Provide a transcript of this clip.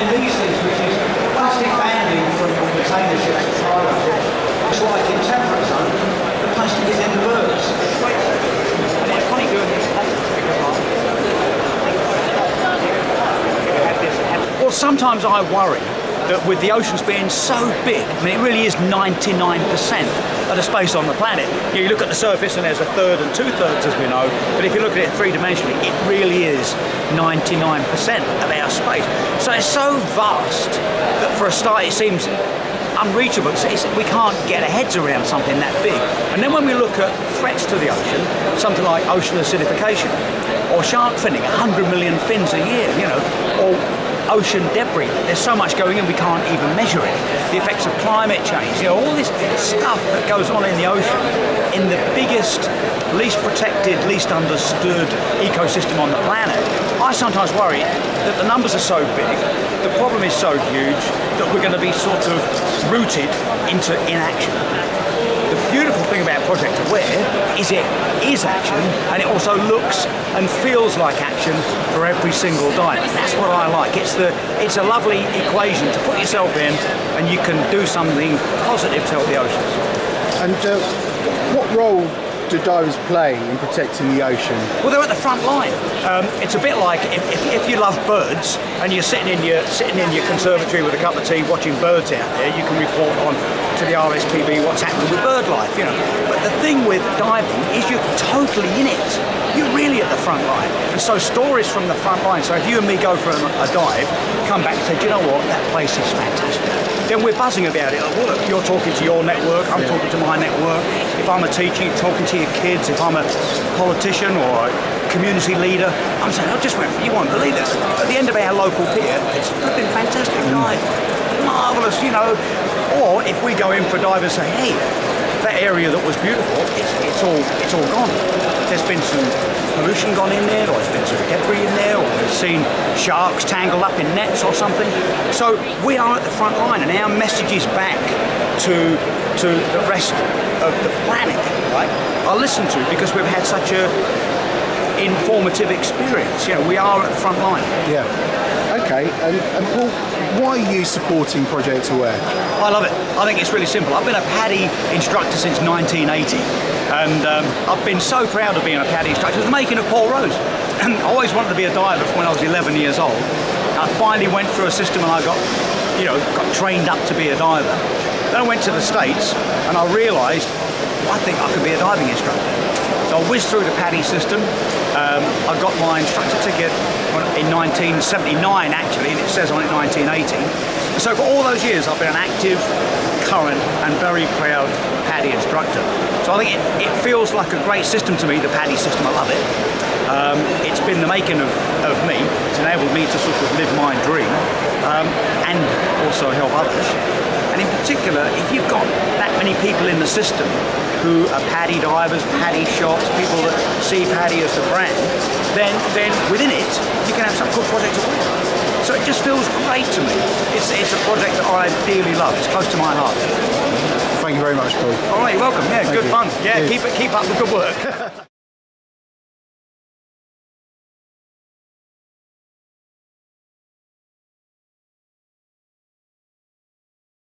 in these things, which is plastic banding from container ships and cargo ships. It's like in temperate zone, the plastic is in the birds. And it's funny doing this Well, sometimes I worry that with the oceans being so big, I mean, it really is 99% of the space on the planet. You look at the surface and there's a third and two-thirds, as we know, but if you look at it three-dimensionally, it really is 99% of our space. So it's so vast that for a start it seems unreachable. We can't get our heads around something that big. And then when we look at threats to the ocean, something like ocean acidification, or shark finning, 100 million fins a year, you know, or ocean debris. There's so much going in we can't even measure it. The effects of climate change, you know, all this stuff that goes on in the ocean, in the biggest, least protected, least understood ecosystem on the planet. I sometimes worry that the numbers are so big, the problem is so huge, that we're going to be sort of rooted into inaction. The beautiful thing about Project Aware is it is action, and it also looks and feels like action for every single dive. That's what I like. It's a lovely equation to put yourself in, and you can do something positive to help the oceans. And what role do divers play in protecting the ocean? Well, they're at the front line. It's a bit like if you love birds and you're sitting in your conservatory with a cup of tea watching birds out there, you can report on to the RSPB what's happening with bird life, you know. But the thing with diving is you're totally in it. You're really at the front line. And so stories from the front line. So if you and me go for a dive, come back and say, do you know what, that place is fantastic. Then we're buzzing about it at work. You're talking to your network, I'm talking to my network. If I'm a teacher, you're talking to your kids. If I'm a politician or a community leader, I'm saying, I just went, you won't believe it. At the end of our local pier, it's been fantastic dive. Marvellous, you know. Or if we go in for divers and say, hey, that area that was beautiful, it's all gone. There's been some pollution gone in there, or there's been some debris in there, or we've seen sharks tangled up in nets or something. So we are at the front line, and our message is back to the rest of the planet, right? Are listened to because we've had such a informative experience. You know, we are at the front line. Yeah. Okay, and Paul, why are you supporting Project Aware? I love it. I think it's really simple. I've been a PADI instructor since 1980, and I've been so proud of being a PADI instructor. It was the making of Paul Rose. I always wanted to be a diver when I was 11 years old. I finally went through a system and I got trained up to be a diver. Then I went to the States and I realised I think I could be a diving instructor. So I whizzed through the PADI system. I got my instructor ticket in 1979 actually, and it says on it 1980. So for all those years I've been an active, current and very proud PADI instructor. So I think it feels like a great system to me, the PADI system. I love it. It's been the making of me. It's enabled me to sort of live my dream and also help others. And in particular, if you've got that many people in the system who are PADI divers, PADI shops, people that see PADI as the brand, then within it, you can have some good projects to work. So it just feels great to me. It's a project that I dearly love. It's close to my heart. Thank you very much, Paul. All right, you're welcome. Yeah, good fun. Yeah, keep up the good work.